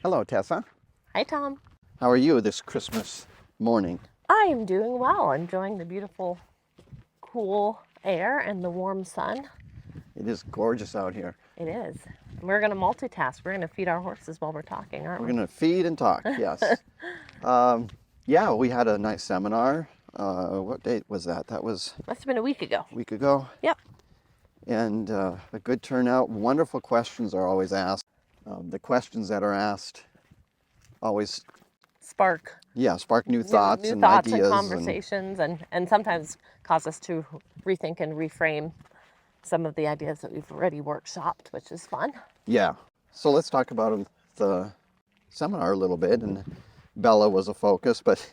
Hello, Tessa. Hi, Tom. How are you this Christmas morning? I am doing well, enjoying the beautiful, cool air and the warm sun. It is gorgeous out here. It is. We're going to multitask. We're going to feed our horses while we're talking, aren't We're we? going to feed and talk, yes. Yeah, we had a nice seminar. What date was that? That was Must have been a week ago. a week ago. Yep. And a good turnout. Wonderful questions are always asked. The questions that are asked always Spark spark new thoughts new and thoughts ideas and conversations and sometimes cause us to rethink and reframe some of the ideas that we've already workshopped, which is fun. Yeah. So let's talk about the seminar a little bit. And Bella was a focus, but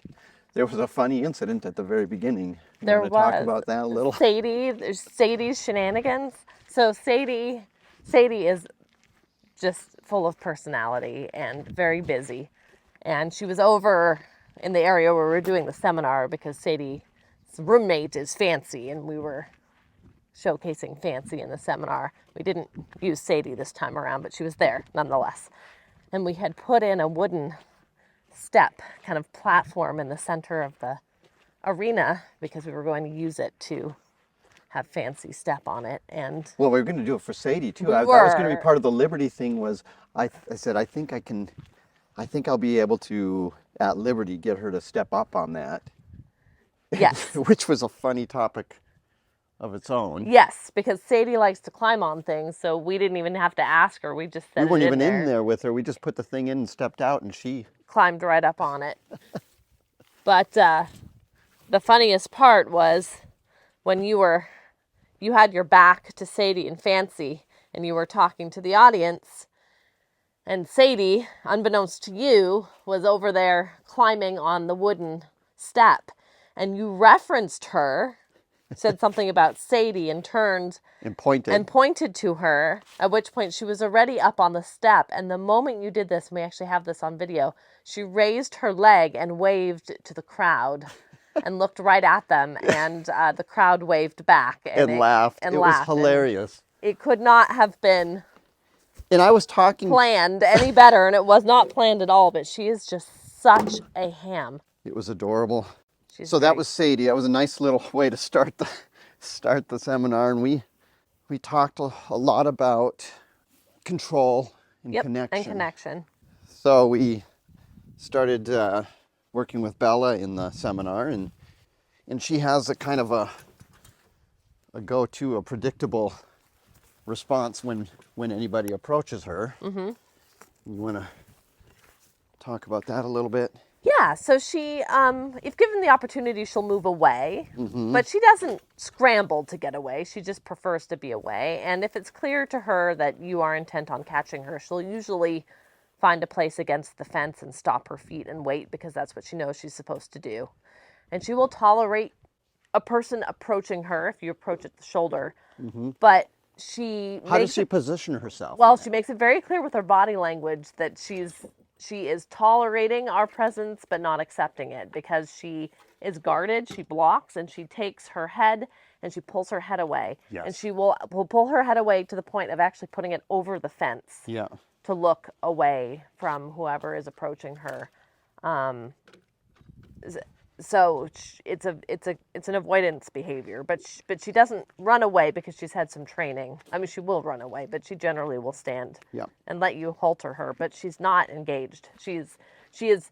there was a funny incident at the very beginning. There Want to was. talk about that a little? There's Sadie's shenanigans. So Sadie is just full of personality and very busy. And she was over in the area where we were doing the seminar because Sadie's roommate is Fancy, and we were showcasing Fancy in the seminar. We didn't use Sadie this time around, but she was there nonetheless. And we had put in a wooden step kind of platform in the center of the arena because we were going to use it to have Fancy step on it. And well, we were going to do it for Sadie too. We That was going to were. be part of the Liberty thing. Was I said I think I'll be able to at Liberty get her to step up on that. yes. Which was a funny topic of its own. Yes, because Sadie likes to climb on things, so we didn't even have to ask her. We just set We weren't it even in there. in there with her. We just put the thing in and stepped out, and she Climbed right up on it. But the funniest part was when you had your back to Sadie and Fancy, and you were talking to the audience, and Sadie, unbeknownst to you, was over there climbing on the wooden step, and you referenced her, said something about Sadie, and turned and pointed. and pointed to her, at which point she was already up on the step. And the moment you did this, and we actually have this on video, she raised her leg and waved to the crowd and looked right at them, and the crowd waved back. And laughed. And it laughed. was hilarious. And it could not have been And I was talking. planned any better, and it was not planned at all, but she is just such a ham. It was adorable. She's So that great. was Sadie. That was a nice little way to start the seminar, and we talked a lot about control and connection. And connection. So we started working with Bella in the seminar, and she has a kind of a go-to, a predictable response when anybody approaches her. Mm-hmm. You want to talk about that a little bit? Yeah, so she, if given the opportunity, she'll move away, Mm-hmm. but she doesn't scramble to get away. She just prefers to be away. And if it's clear to her that you are intent on catching her, she'll usually find a place against the fence and stop her feet and wait, because that's what she knows she's supposed to do. And she will tolerate a person approaching her if you approach at the shoulder, but she How does she position herself? well, she makes it very clear with her body language that she is tolerating our presence but not accepting it, because she is guarded, she blocks, and she takes her head and she pulls her head away. Yes. And she will pull her head away to the point of actually putting it over the fence Yeah. to look away from whoever is approaching her. So it's an avoidance behavior, but she doesn't run away because she's had some training. I mean, she will run away, but she generally will stand Yeah. and let you halter her. But she's not engaged. She is.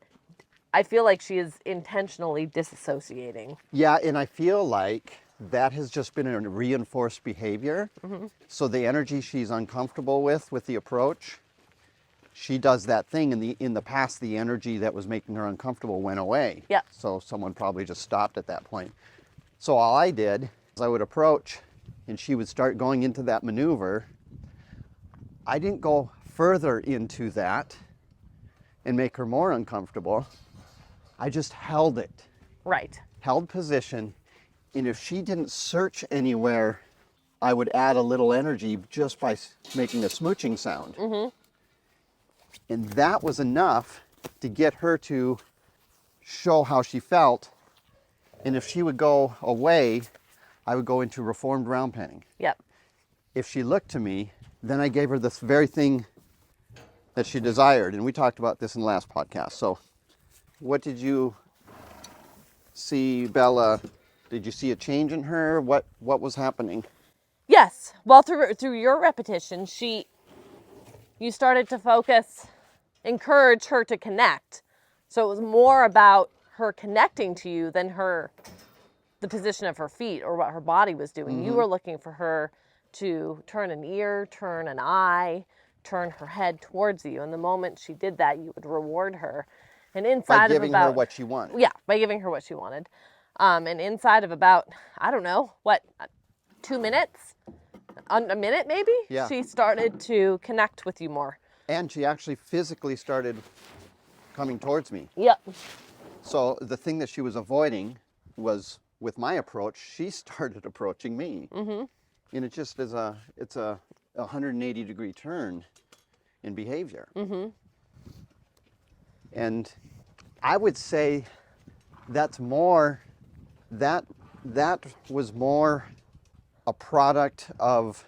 I feel like she is intentionally disassociating. Yeah, and I feel like that has just been a reinforced behavior. Mm-hmm. So the energy she's uncomfortable with the approach, she does that thing. In the past, the energy that was making her uncomfortable went away. Yeah. So someone probably just stopped at that point. So all I did is I would approach, and she would start going into that maneuver. I didn't go further into that and make her more uncomfortable. I just held it. Right. Held position, and if she didn't search anywhere, I would add a little energy just by making a smooching sound. Mm-hmm. And that was enough to get her to show how she felt. And if she would go away, I would go into reformed round penning. Yep. If she looked to me, then I gave her this very thing that she desired. And we talked about this in the last podcast. So what did you see, Bella? Did you see a change in her? What was happening? Yes. Well, through your repetition, you started to encourage her to connect. So it was more about her connecting to you than the position of her feet or what her body was doing. You were looking for her to turn an ear, turn an eye, turn her head towards you. And the moment she did that, you would reward her. And inside By giving her what she wanted. Yeah, by giving her what she wanted. And inside of about, I don't know, 2 minutes? A minute maybe? Yeah. She started to connect with you more. And she actually physically started coming towards me. Yep. So the thing that she was avoiding was, with my approach, she started approaching me. Mm-hmm. And it just is it's a 180-degree turn in behavior. Mm-hmm. And I would say that was more a product of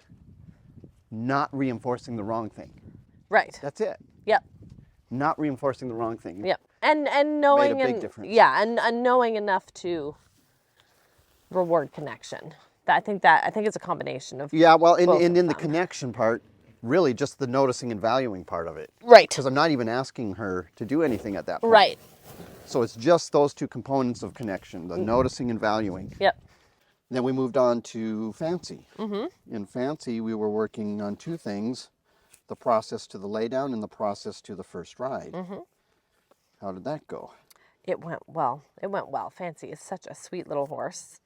not reinforcing the wrong thing. Right. That's it. Yep. Not reinforcing the wrong thing. Yep. And knowing made a big difference. Yeah, and knowing enough to reward connection. I think it's a combination of Yeah, well, both in of the them. connection part, really just the noticing and valuing part of it. Right. Because I'm not even asking her to do anything at that point. Right. So it's just those two components of connection, the noticing and valuing. Yep. Then we moved on to Fancy. Mm-hmm. In Fancy, we were working on two things, the process to the laydown and the process to the first ride. Mm-hmm. How did that go? It went well. Fancy is such a sweet little horse.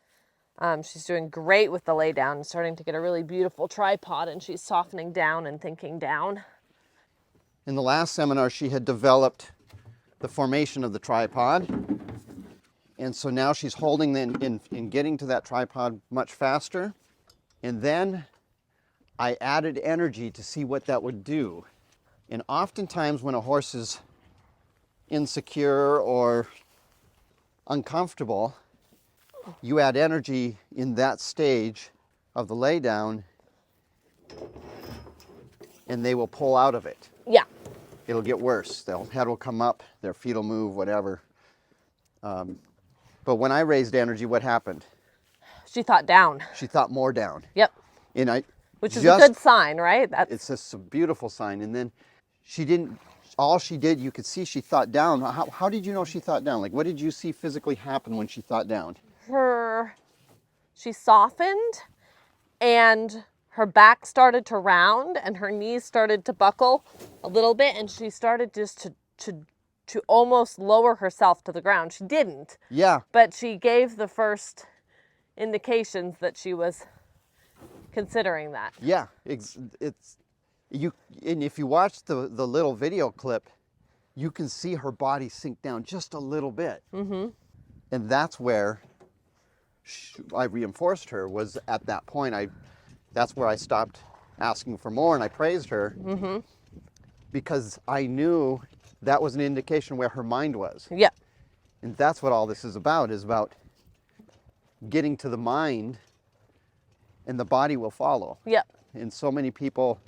She's doing great with the lay down and starting to get a really beautiful tripod, and she's softening down and thinking down. In the last seminar, she had developed the formation of the tripod. And so now she's holding in getting to that tripod much faster. And then I added energy to see what that would do. And oftentimes when a horse is insecure or uncomfortable, you add energy in that stage of the lay down and they will pull out of it. Yeah. It'll get worse. Their head will come up, their feet will move, whatever. But when I raised energy, what happened? She thought down. She thought more down. Yep. And Which is a good sign, right? It's just a beautiful sign. And then all she did, you could see she thought down. How did you know she thought down? Like, what did you see physically happen when she thought down? She softened and her back started to round and her knees started to buckle a little bit, and she started just to almost lower herself to the ground. She didn't. Yeah. But she gave the first indications that she was considering that. Yeah. And if you watch the little video clip, you can see her body sink down just a little bit. Mm-hmm. And that's where I reinforced her, was at that point. That's where I stopped asking for more and I praised her. Mm-hmm. Because I knew that was an indication where her mind was. Yeah. And that's what all this is about getting to the mind, and the body will follow. Yeah. And so many people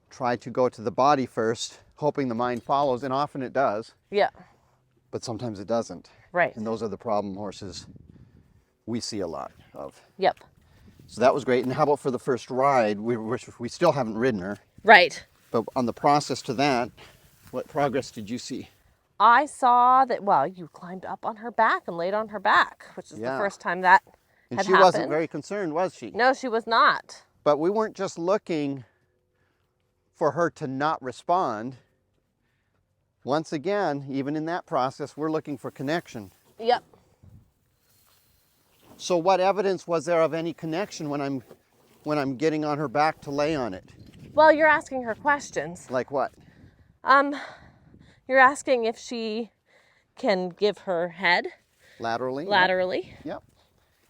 try to go to the body first, hoping the mind follows, and often it does. Yeah. But sometimes it doesn't. Right. And those are the problem horses we see a lot of. Yep. So that was great. And how about for the first ride? We still haven't ridden her. Right. But on the process to that, what progress did you see? I saw that, well, you climbed up on her back and laid on her back, which is the first time that And had she happened. wasn't very concerned, was she? No, she was not. But we weren't just looking for her to not respond. Once again, even in that process, we're looking for connection. Yep. So what evidence was there of any connection when I'm getting on her back to lay on it? Well, you're asking her questions. Like what? You're asking if she can give her head Laterally? laterally. Yep.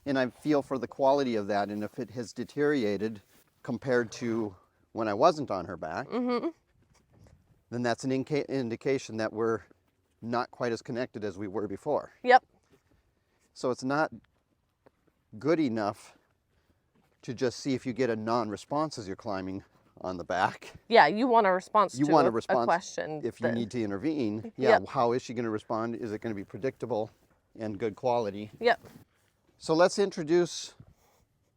And I feel for the quality of that, and if it has deteriorated compared to when I wasn't on her back, then that's an indication that we're not quite as connected as we were before. Yep. So it's not good enough to just see if you get a non-response as you're climbing on the back. Yeah, you want a response You to want a, a response question. if you need to intervene. Yeah, Yep. how is she going to respond? Is it going to be predictable and good quality? Yep. So let's introduce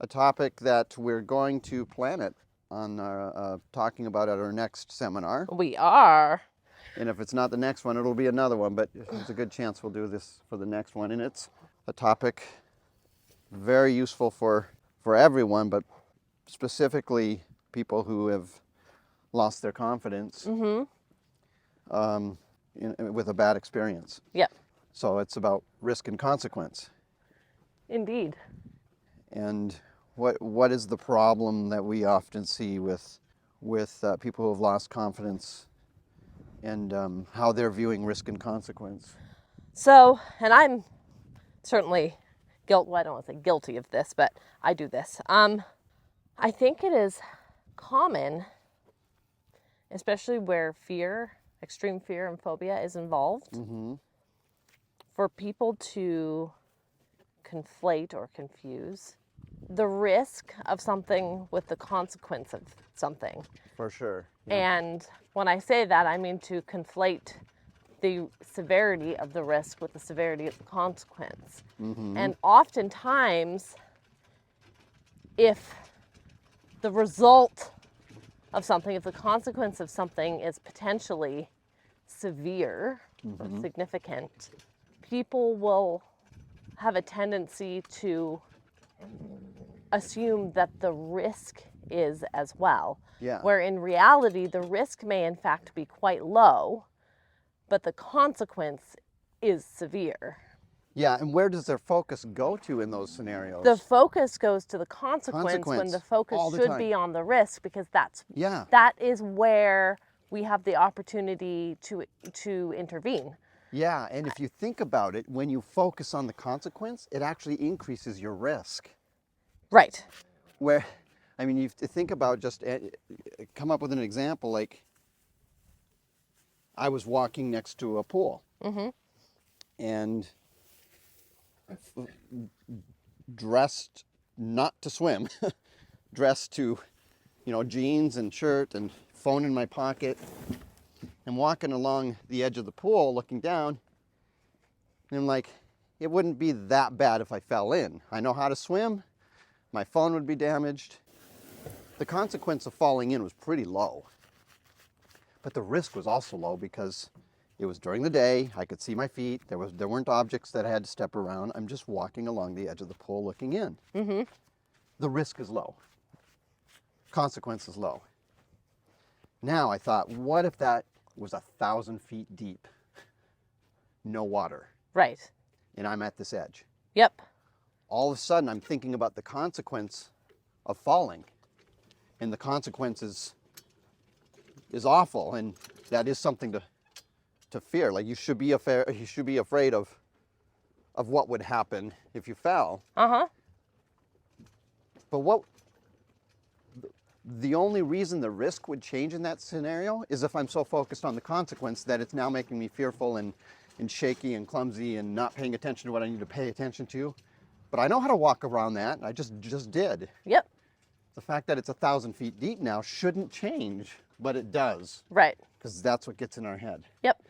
a topic that we're going to planet on talking about at our next seminar. We are. And if it's not the next one, it'll be another one, but there's a good chance we'll do this for the next one. And it's a topic very useful for everyone, but specifically people who have lost their confidence with a bad experience. Yep. So it's about risk and consequence. Indeed. And what is the problem that we often see with people who have lost confidence, and how they're viewing risk and consequence? So, and I'm certainly well, I don't want to say guilty of this, but I do this. I think it is common, especially where fear, extreme fear and phobia is involved, for people to conflate or confuse the risk of something with the consequence of something. For sure. And when I say that, I mean to conflate the severity of the risk with the severity of the consequence. And oftentimes, if the result of something, if the consequence of something is potentially severe or significant, people will have a tendency to assume that the risk is as well. Yeah. Where in reality, the risk may in fact be quite low, but the consequence is severe. Yeah, and where does their focus go to in those scenarios? The focus goes to the consequence when Consequence, the focus all the should time. be on the risk, because Yeah. that is where we have the opportunity to intervene. Yeah, and if you think about it, when you focus on the consequence, it actually increases your risk. Right. Where, I mean, you have to think about just come up with an example. Like, I was walking next to a pool, and dressed not to swim, dressed to, jeans and shirt and phone in my pocket, and walking along the edge of the pool, looking down, and I'm like, it wouldn't be that bad if I fell in. I know how to swim. My phone would be damaged. The consequence of falling in was pretty low. But the risk was also low because it was during the day. I could see my feet. There weren't objects that I had to step around. I'm just walking along the edge of the pool looking in. The risk is low. Consequence is low. Now I thought, what if that was 1,000 feet deep? No water. Right. And I'm at this edge. Yep. All of a sudden, I'm thinking about the consequence of falling. And the consequence is awful, and that is something to fear. Like, you should be afraid of what would happen if you fell. But the only reason the risk would change in that scenario is if I'm so focused on the consequence that it's now making me fearful and shaky and clumsy and not paying attention to what I need to pay attention to. But I know how to walk around that. I just did. Yep. The fact that it's 1,000 feet deep now shouldn't change, but it does. Right. Because that's what gets in our head. Yep.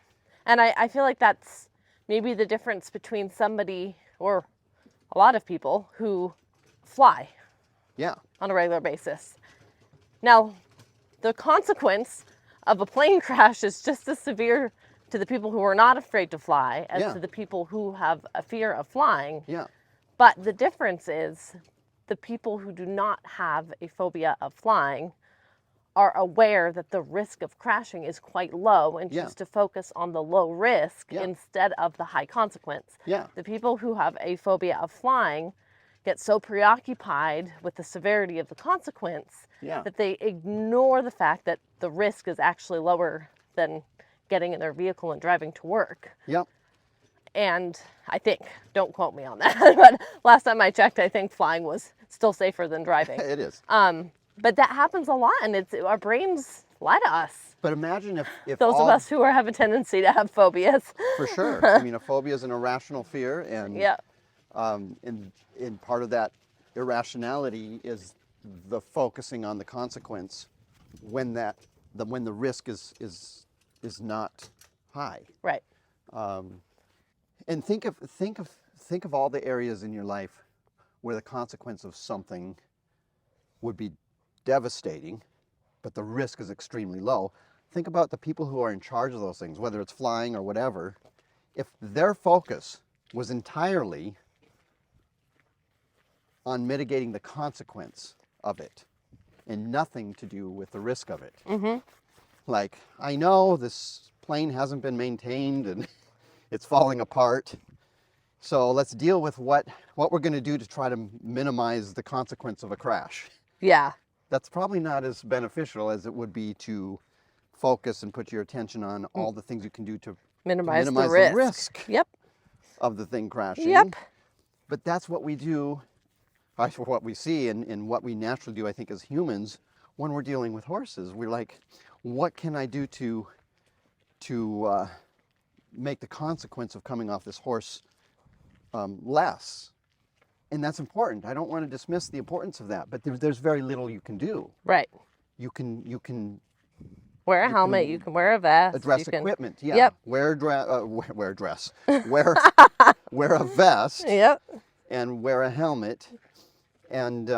And I feel like that's maybe the difference between somebody or a lot of people who fly Yeah. on a regular basis. Now, the consequence of a plane crash is just as severe to the people who are not afraid to fly as to the people who have a fear of flying. Yeah. But the difference is the people who do not have a phobia of flying are aware that the risk of crashing is quite low and choose to focus on the low risk instead of the high consequence. Yeah. The people who have a phobia of flying get so preoccupied with the severity of the consequence that they ignore the fact that the risk is actually lower than getting in their vehicle and driving to work. Yep. And I think, don't quote me on that, but last time I checked, I think flying was still safer than driving. It is. But that happens a lot, and our brains lie to us. But imagine if Those of us who have a tendency to have phobias. For sure. I mean, a phobia is an irrational fear, and in part of that irrationality is the focusing on the consequence when when the risk is not high. Right. And think of all the areas in your life where the consequence of something would be devastating, but the risk is extremely low. Think about the people who are in charge of those things, whether it's flying or whatever. If their focus was entirely on mitigating the consequence of it and nothing to do with the risk of it. Mm-hmm. Like, I know this plane hasn't been maintained and it's falling apart, so let's deal with what we're going to do to try to minimize the consequence of a crash. Yeah. That's probably not as beneficial as it would be to focus and put your attention on all the things you can do to Minimize minimize the the risk. risk Yep. of the thing crashing. Yep. But that's what we do, what we see and what we naturally do, I think, as humans when we're dealing with horses. We're like, what can I do to make the consequence of coming off this horse less? And that's important. I don't want to dismiss the importance of that, but there's very little you can do. Right. You can Wear a helmet. You can wear a vest. address you can... equipment. Yeah. Yep. Wear dress. Wear a vest. Yep. And wear a helmet. And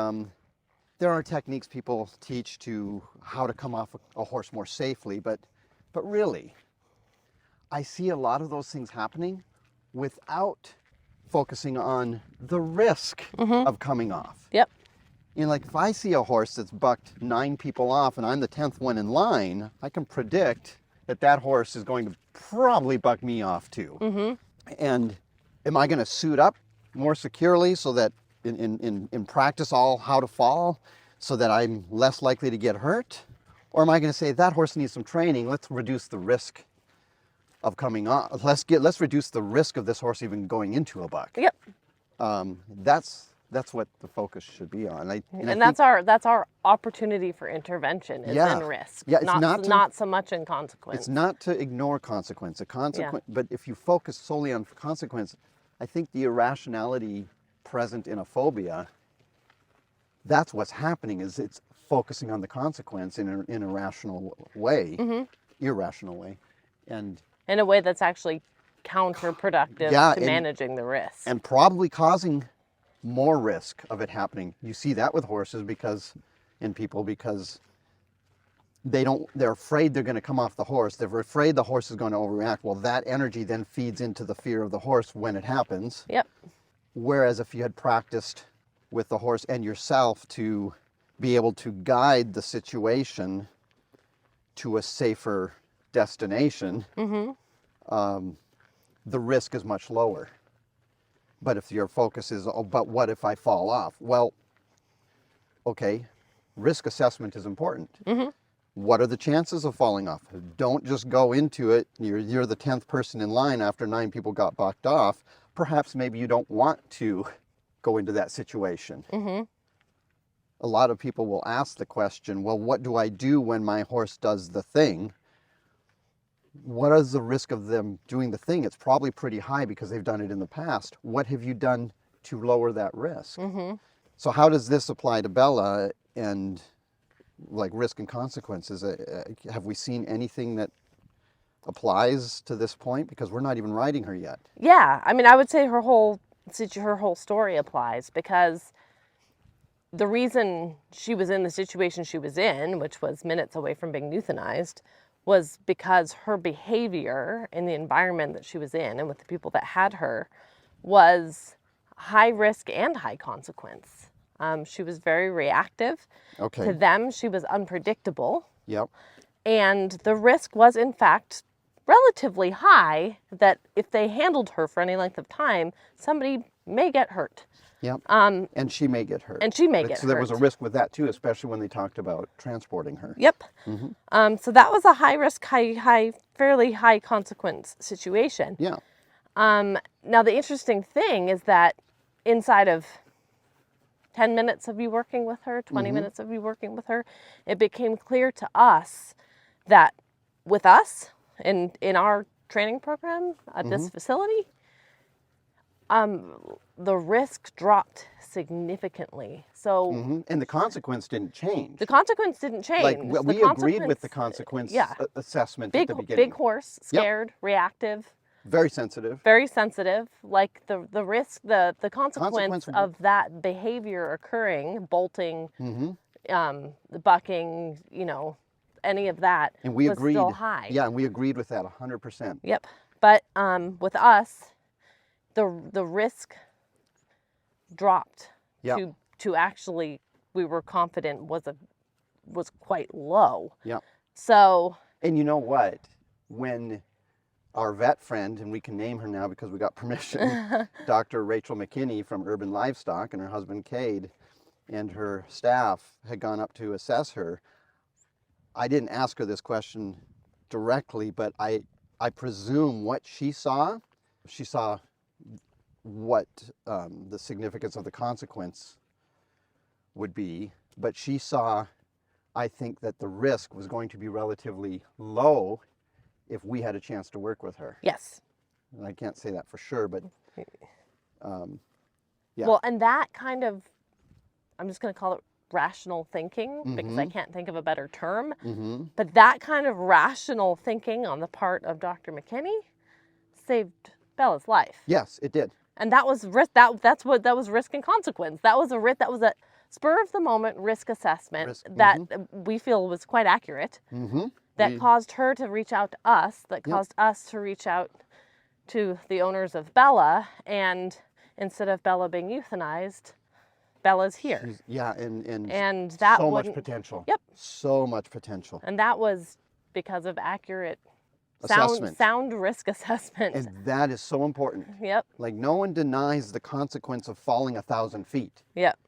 there are techniques people teach to how to come off a horse more safely, but really, I see a lot of those things happening without focusing on the risk of coming off. Yep. You know, like if I see a horse that's bucked 9 people off and I'm the 10th one in line, I can predict that horse is going to probably buck me off too. Mm-hmm. And am I going to suit up more securely so that in practice all how to fall so that I'm less likely to get hurt? Or am I going to say that horse needs some training, let's reduce the risk of coming off. Let's reduce the risk of this horse even going into a buck. Yep. That's what the focus should be on. And that's our opportunity for intervention is in risk. Yeah, it's not so much in consequence. It's not to ignore consequence. But if you focus solely on consequence, I think the irrationality present in a phobia, that's what's happening, is it's focusing on the consequence in an irrational way, irrational way. And in a way that's actually counterproductive to managing the risk. And probably causing more risk of it happening. You see that with horses because they're afraid they're going to come off the horse. They're afraid the horse is going to overreact. Well, that energy then feeds into the fear of the horse when it happens. Yep. Whereas if you had practiced with the horse and yourself to be able to guide the situation to a safer destination, the risk is much lower. But if your focus is, oh, but what if I fall off? Well, okay, risk assessment is important. What are the chances of falling off? Don't just go into it. You're the 10th person in line after 9 people got bucked off. Perhaps maybe you don't want to go into that situation. A lot of people will ask the question, well, what do I do when my horse does the thing? What is the risk of them doing the thing? It's probably pretty high because they've done it in the past. What have you done to lower that risk? So how does this apply to Bella and like risk and consequences? Have we seen anything that applies to this point? Because we're not even riding her yet. Yeah, I mean, I would say her whole story applies, because the reason she was in the situation she was in, which was minutes away from being euthanized, was because her behavior in the environment that she was in and with the people that had her was high risk and high consequence. She was very reactive. Okay. To them, she was unpredictable. Yep. And the risk was, in fact, relatively high that if they handled her for any length of time, somebody may get hurt. Yep. And she may get hurt. So there was a risk with that too, especially when they talked about transporting her. Yep. So that was a high risk, fairly high consequence situation. Yeah. Now the interesting thing is that inside of 10 minutes of you working with her, 20 minutes of you working with her, it became clear to us that with us in our training program at this facility, The risk dropped significantly. So And the consequence didn't change. the consequence didn't change. Like The we agreed with the consequence- consequence yeah. assessment Big, at the beginning. big horse, scared, reactive, Very sensitive. very sensitive. Like the risk, the consequence Consequence- of that behavior occurring, bolting, the bucking, any of that And we was agreed. still high. Yeah, and we agreed with that 100%. Yep. But with us, the risk dropped Yep. to actually, we were confident was quite low. Yeah. So And you know what? When our vet friend, and we can name her now because we got permission, Dr. Rachel McKinney from Urban Livestock and her husband Cade and her staff had gone up to assess her, I didn't ask her this question directly, but I presume what she saw what the significance of the consequence would be, but she saw, I think, that the risk was going to be relatively low if we had a chance to work with her. yes. And I can't say that for sure, but yeah. Well, and that kind of, I'm just going to call it rational thinking because I can't think of a better term. But that kind of rational thinking on the part of Dr. McKinney saved Bella's life. Yes, it did. And that was risk. That was risk and consequence. That was a spur of the moment risk assessment that we feel was quite accurate. That caused her to reach out to us. That caused us to reach out to the owners of Bella. And instead of Bella being euthanized, Bella's here. And that so much wouldn't- potential. Yep. So much potential. And that was because of accurate Assessment. sound risk assessment. And that is so important. Yep. Like, no one denies the consequence of falling 1,000 feet. Yep.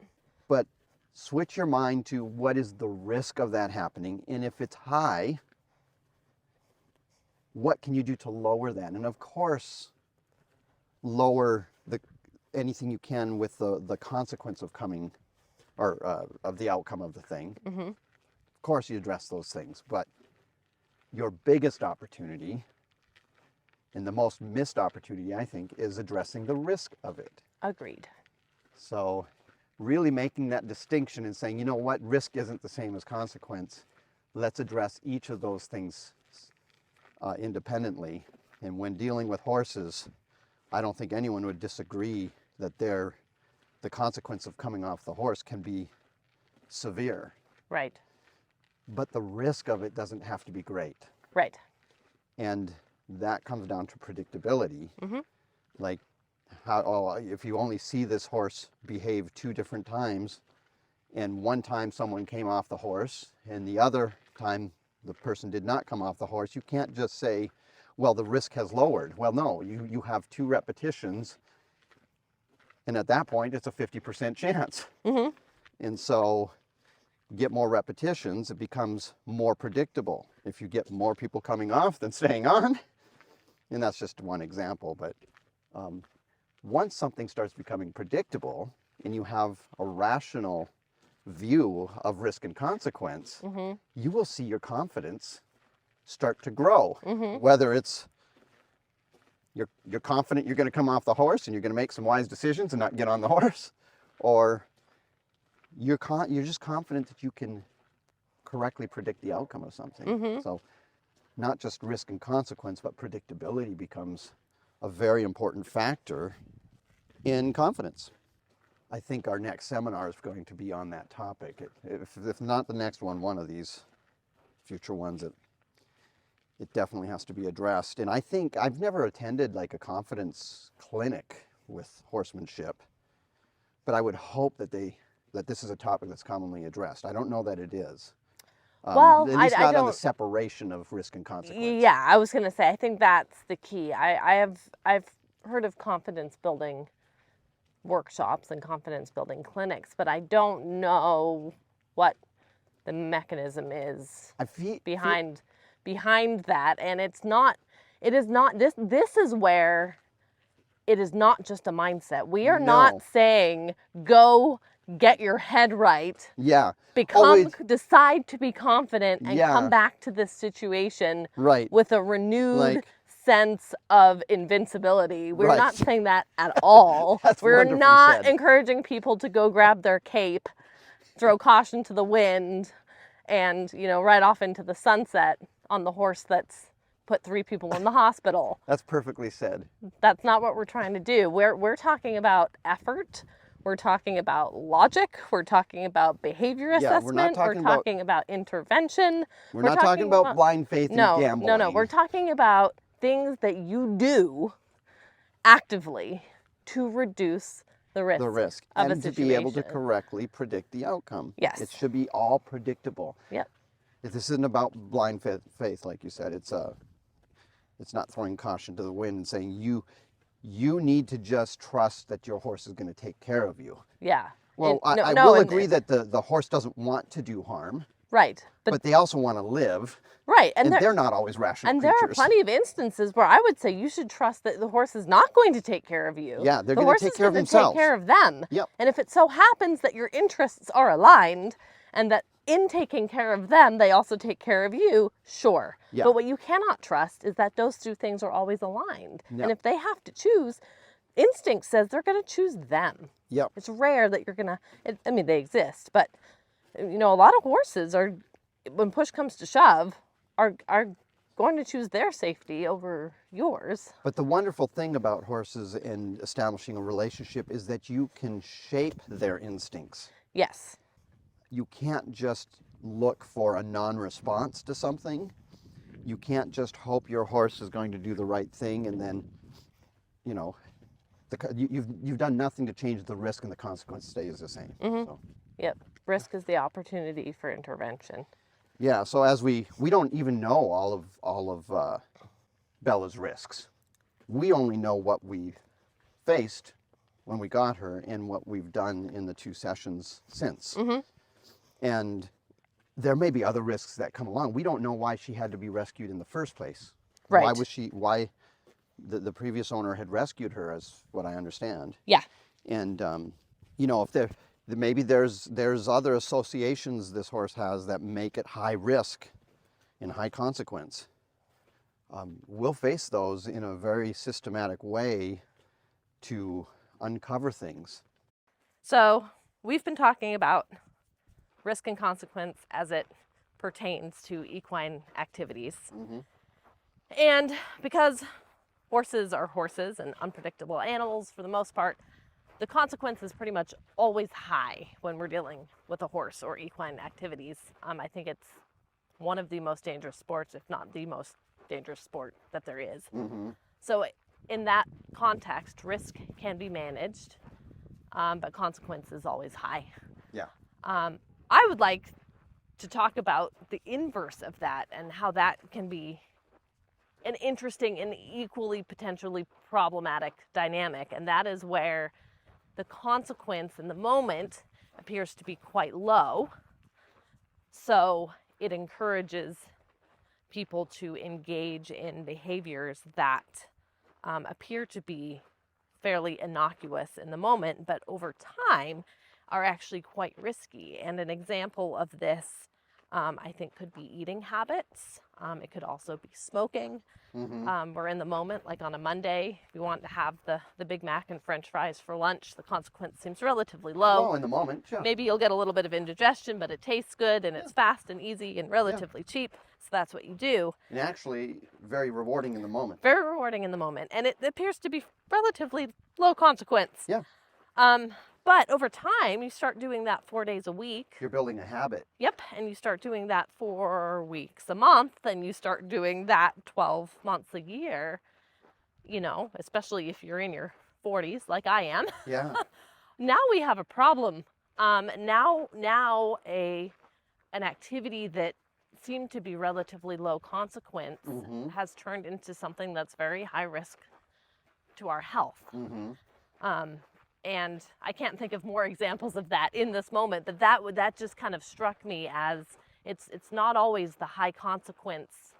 But switch your mind to what is the risk of that happening. And if it's high, what can you do to lower that? And of course, lower anything you can with the consequence of coming, or of the outcome of the thing. Of course you address those things, but your biggest opportunity, and the most missed opportunity, I think, is addressing the risk of it. Agreed. So really making that distinction and saying, you know what, risk isn't the same as consequence. Let's address each of those things independently. And when dealing with horses, I don't think anyone would disagree that the consequence of coming off the horse can be severe. Right. But the risk of it doesn't have to be great. Right. And that comes down to predictability. Like, if you only see this horse behave 2 different times, and one time someone came off the horse, and the other time the person did not come off the horse, you can't just say, well, the risk has lowered. Well, no, you have 2 repetitions, and at that point, it's a 50% chance. And so, get more repetitions, it becomes more predictable. If you get more people coming off than staying on, and that's just one example, but once something starts becoming predictable and you have a rational view of risk and consequence, you will see your confidence start to grow. Whether it's you're confident you're going to come off the horse and you're going to make some wise decisions and not get on the horse, or you're just confident that you can correctly predict the outcome of something. So not just risk and consequence, but predictability becomes a very important factor in confidence. I think our next seminar is going to be on that topic. If not the next one of these future ones, it definitely has to be addressed. And I think I've never attended like a confidence clinic with horsemanship, but I would hope that this is a topic that's commonly addressed. I don't know that it is. Well, at least I not on don't. the separation of risk and consequence. Yeah, I was gonna say I think that's the key. I've heard of confidence building workshops and confidence building clinics, but I don't know what the mechanism is behind that. And it is not this is where it is not just a mindset. We are not saying go get your head right. Yeah. Decide to be confident and come back to this situation right. with a renewed sense of invincibility. We're Right. not saying that at all. That's We're wonderfully not said. encouraging people to go grab their cape, throw caution to the wind, and, ride off into the sunset on the horse that's put 3 people in the hospital. That's perfectly said. That's not what we're trying to do. We're talking about effort. We're talking about logic. We're talking about behavior Yeah, we're not assessment. talking We're talking about intervention. We're not talking about blind faith and gambling. No. We're talking about things that you do actively to reduce the risk, The risk. of a And to situation. be able to correctly predict the outcome. Yes. It should be all predictable. Yep. If this isn't about blind faith, like you said, it's not throwing caution to the wind and saying you need to just trust that your horse is going to take care of you. Yeah. Well, And- I no, will and- agree that the horse doesn't want to do harm, Right. but they also want to live, right. and they're not always rational And creatures. there are plenty of instances where I would say you should trust that the horse is not going to take care of you. Yeah, they're the gonna horse take is care of gonna themselves. Take care of them. Yep. And if it so happens that your interests are aligned, and that in taking care of them, they also take care of you, sure. Yeah. But what you cannot trust is that those 2 things are always aligned. Yeah. And if they have to choose, instinct says they're going to choose them. Yep. It's rare that you're going to, I mean, they exist, but, a lot of horses are, when push comes to shove, are going to choose their safety over yours. But the wonderful thing about horses and establishing a relationship is that you can shape their instincts. Yes. You can't just look for a non-response to something. You can't just hope your horse is going to do the right thing and then, you've done nothing to change the risk, and the consequence stays the same. So, Yep. Risk is the opportunity for intervention. yeah. So as we don't even know all of Bella's risks. We only know what we faced when we got her and what we've done in the 2 sessions since. And there may be other risks that come along. We don't know why she had to be rescued in the first place. Right. Why the previous owner had rescued her, as what I understand. Yeah. And if maybe there's other associations this horse has that make it high risk and high consequence. We'll face those in a very systematic way to uncover things. So we've been talking about risk and consequence as it pertains to equine activities. And because horses are horses and unpredictable animals for the most part, the consequence is pretty much always high when we're dealing with a horse or equine activities. I think it's one of the most dangerous sports, if not the most dangerous sport that there is. So in that context, risk can be managed, but consequence is always high. Yeah. I would like to talk about the inverse of that and how that can be an interesting and equally potentially problematic dynamic. And that is where the consequence in the moment appears to be quite low. So it encourages people to engage in behaviors that appear to be fairly innocuous in the moment, but over time are actually quite risky. And an example of this, I think, could be eating habits. It could also be smoking. We're in the moment, like on a Monday, if you want to have the Big Mac and French fries for lunch, the consequence seems relatively low. Oh, in the moment, yeah. Maybe you'll get a little bit of indigestion, but it tastes good and it's fast and easy and relatively cheap. So that's what you do. And actually very rewarding in the moment. Very rewarding in the moment. And it appears to be relatively low consequence. Yeah. But over time, you start doing that 4 days a week. You're building a habit. Yep. And you start doing that 4 weeks a month, and you start doing that 12 months a year, especially if you're in your 40s like I am. Yeah. Now we have a problem. Now an activity that seemed to be relatively low consequence has turned into something that's very high risk to our health. And I can't think of more examples of that in this moment, but that just kind of struck me as it's not always the high consequence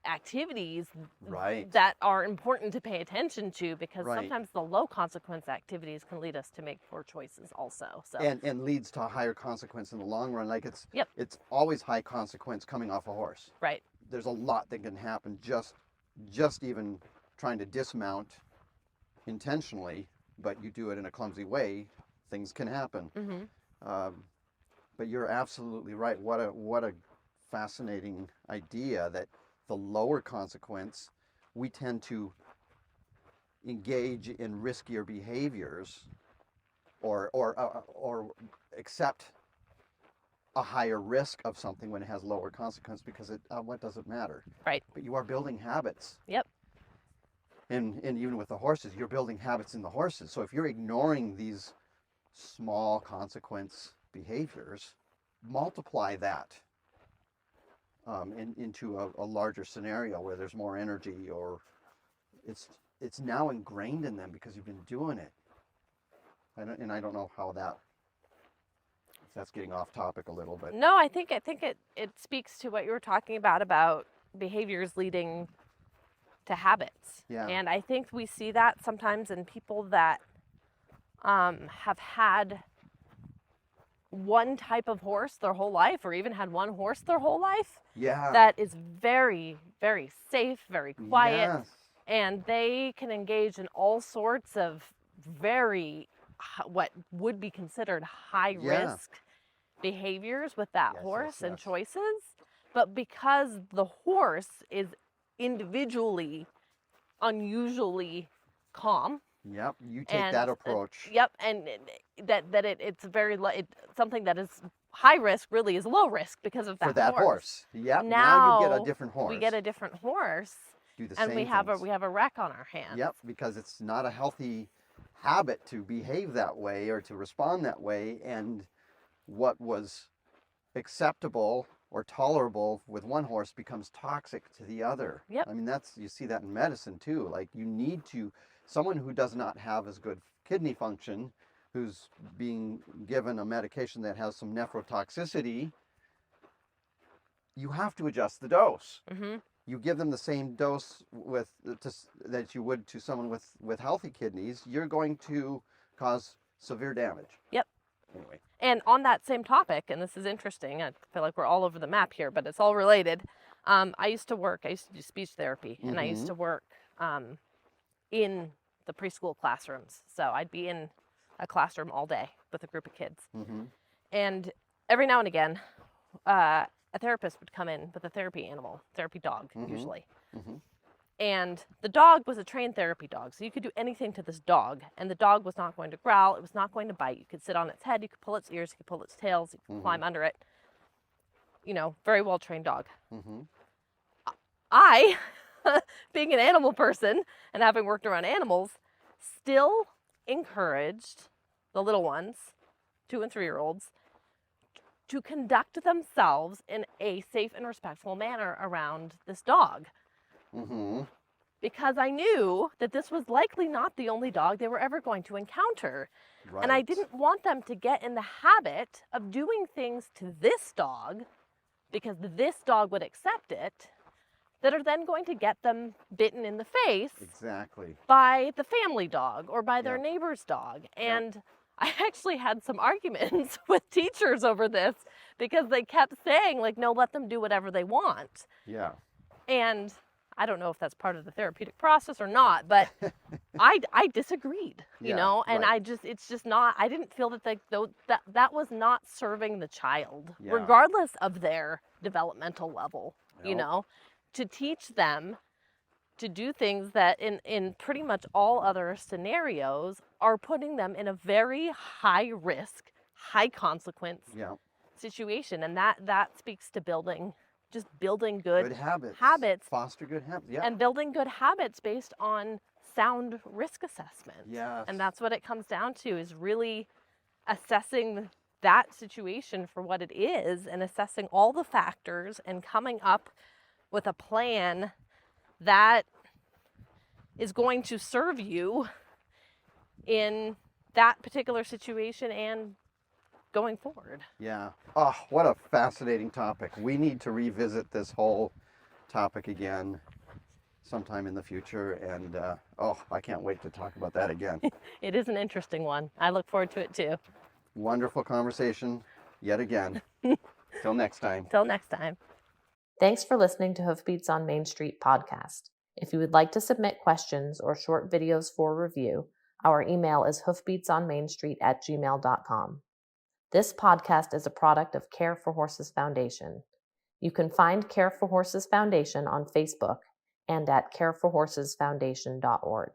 activities Right. that are important to pay attention to, because Right. sometimes the low consequence activities can lead us to make poor choices also. So And leads to a higher consequence in the long run. Like it's Yep. it's always high consequence coming off a horse. right. There's a lot that can happen just just even trying to dismount intentionally, but you do it in a clumsy way, things can happen. But you're absolutely right. What a fascinating idea that the lower consequence, we tend to engage in riskier behaviors or accept a higher risk of something when it has lower consequence because what does it matter? Right. But you are building habits. Yep. And even with the horses, you're building habits in the horses. So if you're ignoring these small consequence behaviors, multiply that into a larger scenario where there's more energy, or it's now ingrained in them because you've been doing it. I don't know how if that's getting off topic a little bit. No, I think it speaks to what you were talking about behaviors leading to habits. Yeah. And I think we see that sometimes in people that have had one type of horse their whole life, or even had one horse their whole life. Yeah. That is very, very safe, very quiet, Yes. and they can engage in all sorts of very what would be considered high risk behaviors with that horse and choices. But because the horse is individually unusually calm. Yep, you take that approach. Yep, and it's something that is high risk really is low risk because of that for that horse. Yep. Now you get a different horse. We get a different horse. Do the and same we have things. we have a wreck on our hands. Yep, because it's not a healthy habit to behave that way or to respond that way, and what was acceptable or tolerable with one horse becomes toxic to the other. Yep. I mean, you see that in medicine too. Like, you need someone who does not have as good kidney function, who's being given a medication that has some nephrotoxicity, you have to adjust the dose. Mm-hmm. You give them the same dose that you would to someone with healthy kidneys, you're going to cause severe damage. Yep. Anyway. And on that same topic, and this is interesting, I feel like we're all over the map here, but it's all related. I used to do speech therapy, and I used to work in the preschool classrooms. So I'd be in a classroom all day with a group of kids. Mm-hmm. And every now and again, a therapist would come in with a therapy dog, usually. Mm-hmm. And the dog was a trained therapy dog, so you could do anything to this dog, and the dog was not going to growl, it was not going to bite. You could sit on its head, you could pull its ears, you could pull its tails, you could climb under it. Very well-trained dog. Mm-hmm. I, being an animal person and having worked around animals, still encouraged the little ones, 2 and 3-year-olds, to conduct themselves in a safe and respectful manner around this dog. Mm-hmm. Because I knew that this was likely not the only dog they were ever going to encounter. Right. And I didn't want them to get in the habit of doing things to this dog, because this dog would accept it, that are then going to get them bitten in the face. Exactly. By the family dog or by their neighbor's dog. And I actually had some arguments with teachers over this because they kept saying, like, no, let them do whatever they want. Yeah. And I don't know if that's part of the therapeutic process or not, but I disagreed, and right. It's just not, I didn't feel that was not serving the child, regardless of their developmental level, to teach them to do things that in pretty much all other scenarios are putting them in a very high risk, high consequence situation. And that speaks to building good habits. Foster good habits. Yeah. And building good habits based on sound risk assessment. Yes. And that's what it comes down to, is really assessing that situation for what it is and assessing all the factors and coming up with a plan that is going to serve you in that particular situation and going forward. Yeah. Oh, what a fascinating topic. We need to revisit this whole topic again sometime in the future. And I can't wait to talk about that again. It is an interesting one. I look forward to it too. Wonderful conversation yet again. Till next time. Till next time. Thanks for listening to Hoofbeats on Main Street podcast. If you would like to submit questions or short videos for review, our email is hoofbeatsonmainstreet@gmail.com. This podcast is a product of Care for Horses Foundation. You can find Care for Horses Foundation on Facebook and at careforhorsesfoundation.org.